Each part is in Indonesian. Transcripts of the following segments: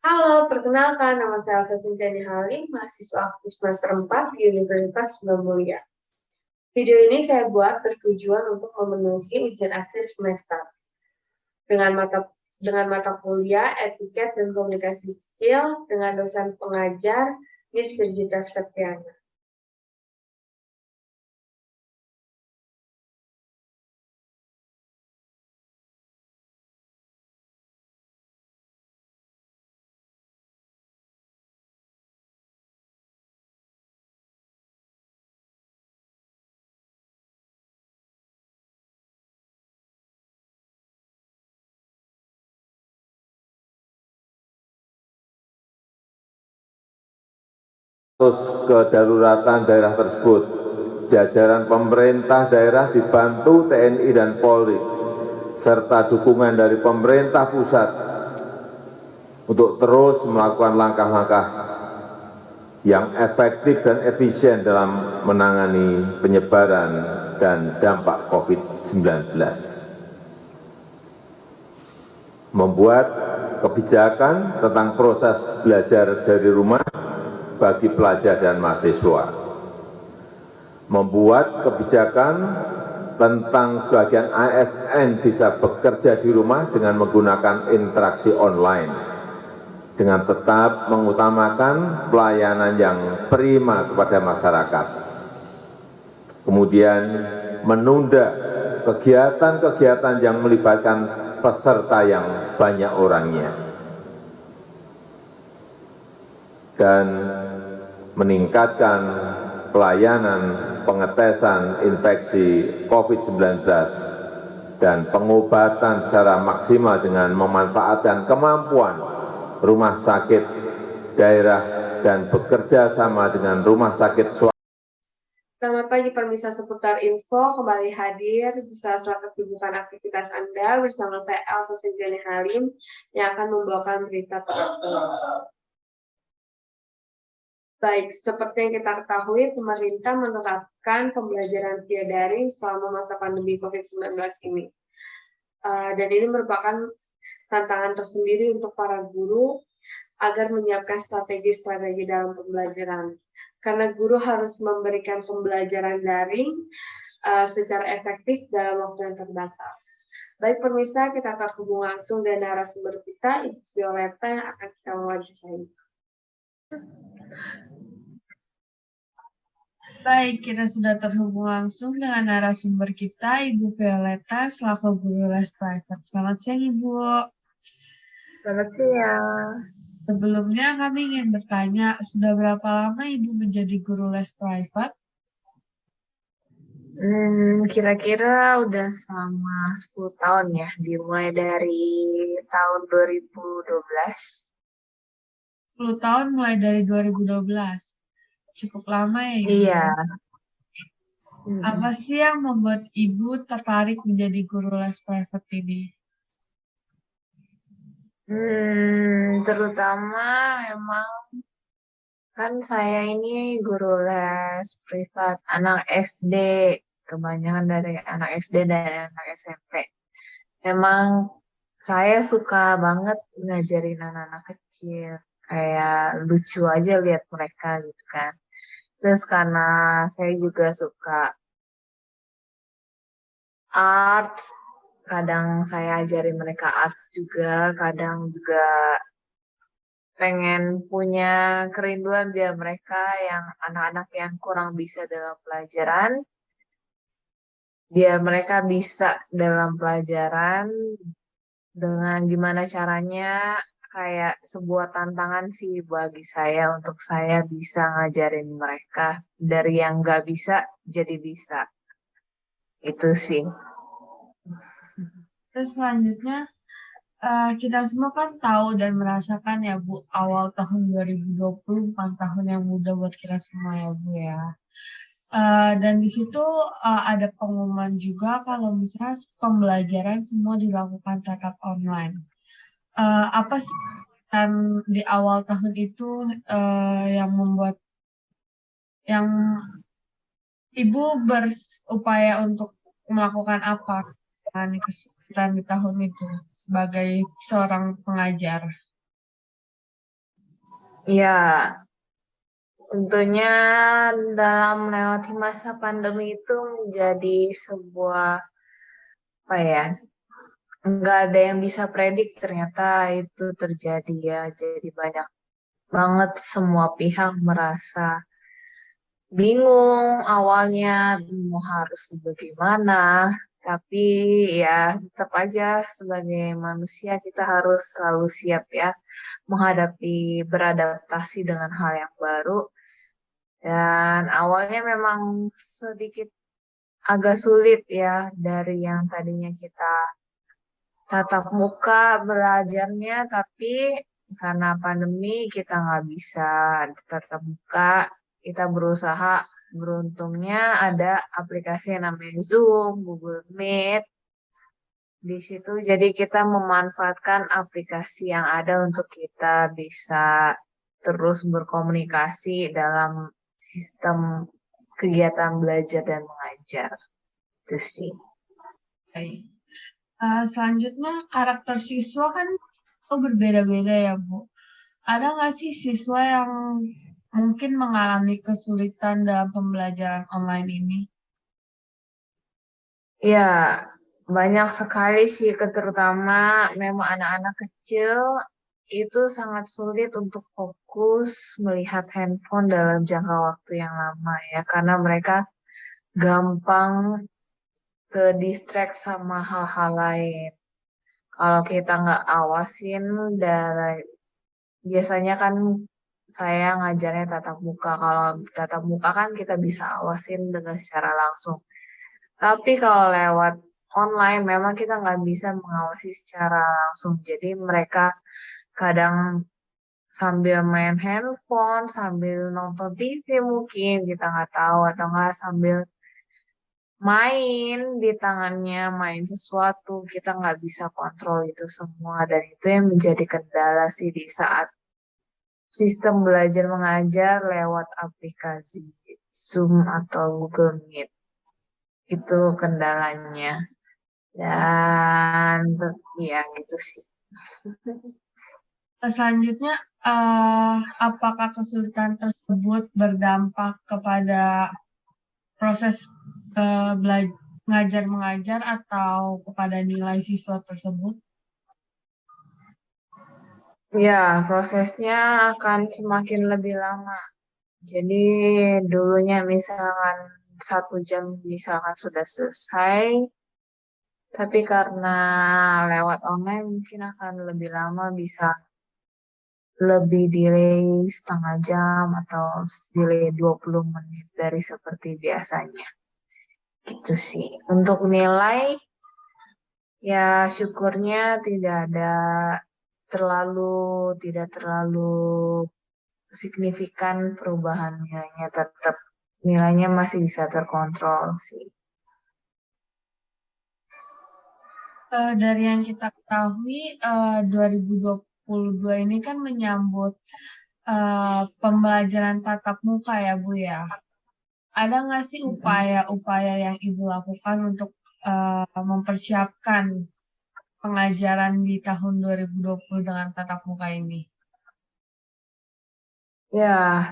Halo, perkenalkan nama saya Elsa Sintiani Halim, mahasiswa aktif semester 4 di Universitas Mulia. Video ini saya buat bertujuan untuk memenuhi ujian akhir semester dengan mata kuliah Etiket dan Komunikasi Skill dengan dosen pengajar Miss Virgita Septiana. Status kedaruratan daerah tersebut, jajaran pemerintah daerah dibantu TNI dan Polri, serta dukungan dari pemerintah pusat untuk terus melakukan langkah-langkah yang efektif dan efisien dalam menangani penyebaran dan dampak COVID-19. Membuat kebijakan tentang proses belajar dari rumah bagi pelajar dan mahasiswa, membuat kebijakan tentang sebagian ASN bisa bekerja di rumah dengan menggunakan interaksi online, dengan tetap mengutamakan pelayanan yang prima kepada masyarakat. Kemudian menunda kegiatan-kegiatan yang melibatkan peserta yang banyak orangnya, dan meningkatkan pelayanan pengetesan infeksi COVID-19 dan pengobatan secara maksimal dengan memanfaatkan kemampuan rumah sakit daerah dan bekerja sama dengan rumah sakit swasta. Selamat pagi pemirsa seputar info, kembali hadir di sela-sela kesibukan aktivitas Anda bersama saya Elsa Sintiani Halim yang akan membawakan berita terupdate. Baik, seperti yang kita ketahui, pemerintah menerapkan pembelajaran via daring selama masa pandemi COVID-19 ini. Dan ini merupakan tantangan tersendiri untuk para guru agar menyiapkan strategi-strategi dalam pembelajaran. Karena guru harus memberikan pembelajaran daring secara efektif dalam waktu yang terbatas. Baik pemirsa, kita akan hubung langsung dengan narasumber kita, Ibu Violeta yang akan kita wawancara. Baik, kita sudah terhubung langsung dengan narasumber kita, Ibu Violeta, selaku guru les private. Selamat siang, Ibu. Selamat siang. Sebelumnya kami ingin bertanya, sudah berapa lama Ibu menjadi guru les private? Kira-kira udah selama 10 tahun ya, dimulai dari tahun 2012. 10 tahun mulai dari 2012. Cukup lama ya, Ibu? Iya. Apa sih yang membuat Ibu tertarik menjadi guru les private ini? Terutama memang kan saya ini guru les privat anak SD, kebanyakan dari anak SD dan anak SMP. Memang saya suka banget ngajarin anak-anak kecil, kayak lucu aja lihat mereka gitu kan. Terus karena saya juga suka art, kadang saya ajarin mereka art juga, kadang juga pengen punya kerinduan biar mereka yang anak-anak yang kurang bisa dalam pelajaran, biar mereka bisa dalam pelajaran dengan gimana caranya, kayak sebuah tantangan sih bagi saya untuk saya bisa ngajarin mereka dari yang nggak bisa jadi bisa. Itu sih. Terus selanjutnya, kita semua kan tahu dan merasakan ya Bu, awal tahun 2020 bukan tahun yang mudah buat kita semua ya Bu ya. Dan di situ ada pengumuman juga kalau misalnya pembelajaran semua dilakukan tatap online. Apa sih kan di awal tahun itu yang membuat yang Ibu berupaya untuk melakukan apa kesulitan di tahun itu sebagai seorang pengajar? Ya, tentunya dalam melewati masa pandemi itu menjadi sebuah apa ya? Nggak ada yang bisa predik ternyata itu terjadi ya. Jadi banyak banget semua pihak merasa bingung awalnya mau harus bagaimana, tapi ya tetap aja sebagai manusia kita harus selalu siap ya menghadapi beradaptasi dengan hal yang baru. Dan awalnya memang sedikit agak sulit ya dari yang tadinya kita tatap muka belajarnya, tapi karena pandemi kita nggak bisa tatap muka, kita berusaha, beruntungnya ada aplikasi yang namanya Zoom, Google Meet, di situ jadi kita memanfaatkan aplikasi yang ada untuk kita bisa terus berkomunikasi dalam sistem kegiatan belajar dan mengajar. Itu sih. Baik. Selanjutnya karakter siswa kan berbeda-beda ya Bu. Ada nggak sih siswa yang mungkin mengalami kesulitan dalam pembelajaran online ini? Ya, banyak sekali sih, terutama memang anak-anak kecil itu sangat sulit untuk fokus melihat handphone dalam jangka waktu yang lama ya, karena mereka gampang ke distract sama hal-hal lain. Kalau kita nggak awasin dari biasanya kan saya ngajarnya tatap muka. Kalau tatap muka kan kita bisa awasin dengan secara langsung. Tapi kalau lewat online memang kita nggak bisa mengawasi secara langsung. Jadi mereka kadang sambil main handphone, sambil nonton TV mungkin kita nggak tahu, atau nggak sambil main di tangannya, main sesuatu, kita nggak bisa kontrol itu semua. Dan itu yang menjadi kendala sih di saat sistem belajar mengajar lewat aplikasi Zoom atau Google Meet. Itu kendalanya. Dan ya gitu sih. Selanjutnya, apakah kesulitan tersebut berdampak kepada proses ngajar mengajar atau kepada nilai siswa tersebut? Ya, prosesnya akan semakin lebih lama. Jadi dulunya misalkan 1 jam misalkan sudah selesai, tapi karena lewat online mungkin akan lebih lama, bisa lebih delay setengah jam atau delay 20 menit dari seperti biasanya. Gitu sih. Untuk nilai, ya syukurnya terlalu, tidak terlalu signifikan perubahan nilainya. Tetap nilainya masih bisa terkontrol sih. Dari yang kita ketahui, 2022 ini kan menyambut pembelajaran tatap muka ya Bu ya. Ada nggak sih upaya-upaya yang Ibu lakukan untuk mempersiapkan pengajaran di tahun 2020 dengan tatap muka ini? Ya,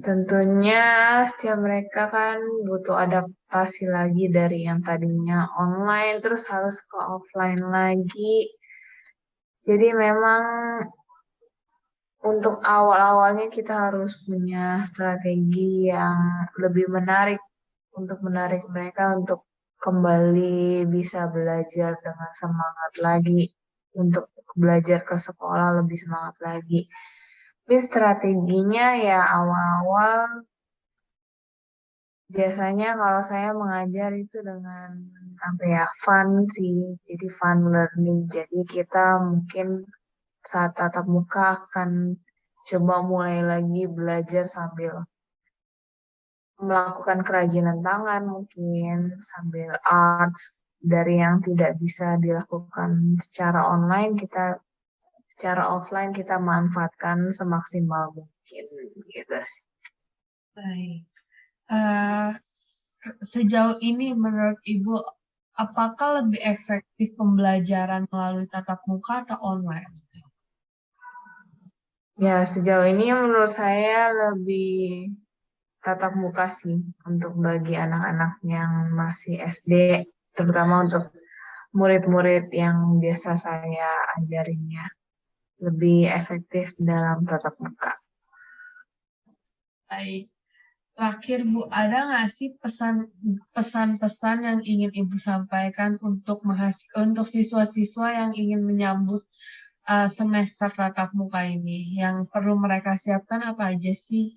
tentunya setiap mereka kan butuh adaptasi lagi dari yang tadinya online terus harus ke offline lagi. Jadi memang untuk awal-awalnya kita harus punya strategi yang lebih menarik untuk menarik mereka untuk kembali bisa belajar dengan semangat lagi, untuk belajar ke sekolah lebih semangat lagi. Tapi strateginya ya awal-awal biasanya kalau saya mengajar itu dengan apa ya, fun sih, jadi fun learning. Jadi kita mungkin saat tatap muka akan coba mulai lagi belajar sambil melakukan kerajinan tangan, mungkin sambil arts dari yang tidak bisa dilakukan secara online, kita secara offline kita manfaatkan semaksimal mungkin gitu sih. Baik. Eh, Sejauh ini menurut Ibu, apakah lebih efektif pembelajaran melalui tatap muka atau online? Ya, sejauh ini menurut saya lebih tatap muka sih untuk bagi anak-anak yang masih SD, terutama untuk murid-murid yang biasa saya ajarinnya. Lebih efektif dalam tatap muka. Baik. Terakhir Bu, ada nggak sih pesan-pesan yang ingin Ibu sampaikan untuk untuk siswa-siswa yang ingin menyambut semester tatap muka ini? Yang perlu mereka siapkan apa aja sih?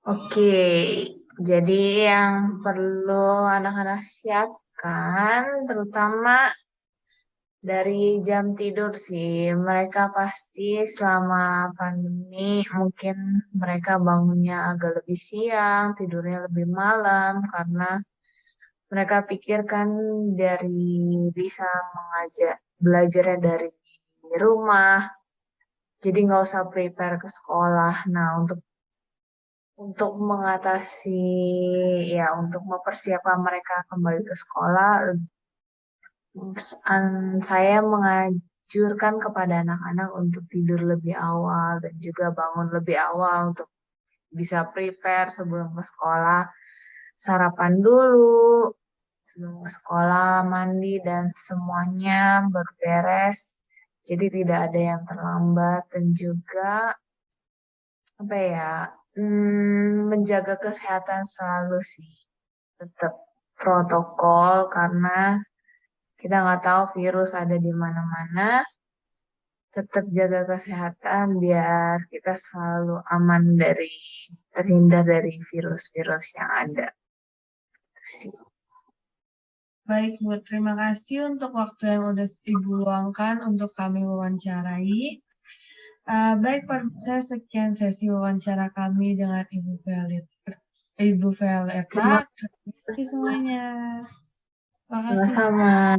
Oke, jadi yang perlu anak-anak siapkan, terutama dari jam tidur sih. Mereka pasti selama pandemi mungkin mereka bangunnya agak lebih siang, tidurnya lebih malam, karena mereka pikirkan dari bisa belajarnya dari rumah, jadi nggak usah prepare ke sekolah. Nah, untuk mengatasi, ya untuk mempersiapkan mereka kembali ke sekolah, saya mengajurkan kepada anak-anak untuk tidur lebih awal dan juga bangun lebih awal untuk bisa prepare sebelum ke sekolah, sarapan dulu, sebelum ke sekolah, mandi dan semuanya berberes. Jadi tidak ada yang terlambat dan juga apa ya, menjaga kesehatan selalu sih, tetap protokol karena kita nggak tahu virus ada di mana-mana. Tetap jaga kesehatan biar kita selalu aman terhindar dari virus-virus yang ada sih. Baik Bu, terima kasih untuk waktu yang udah Ibu luangkan untuk kami wawancarai. Baik, saya sekian sesi wawancara kami dengan Ibu Violeta. Terima Terima kasih semuanya. Terima kasih. Sama-sama.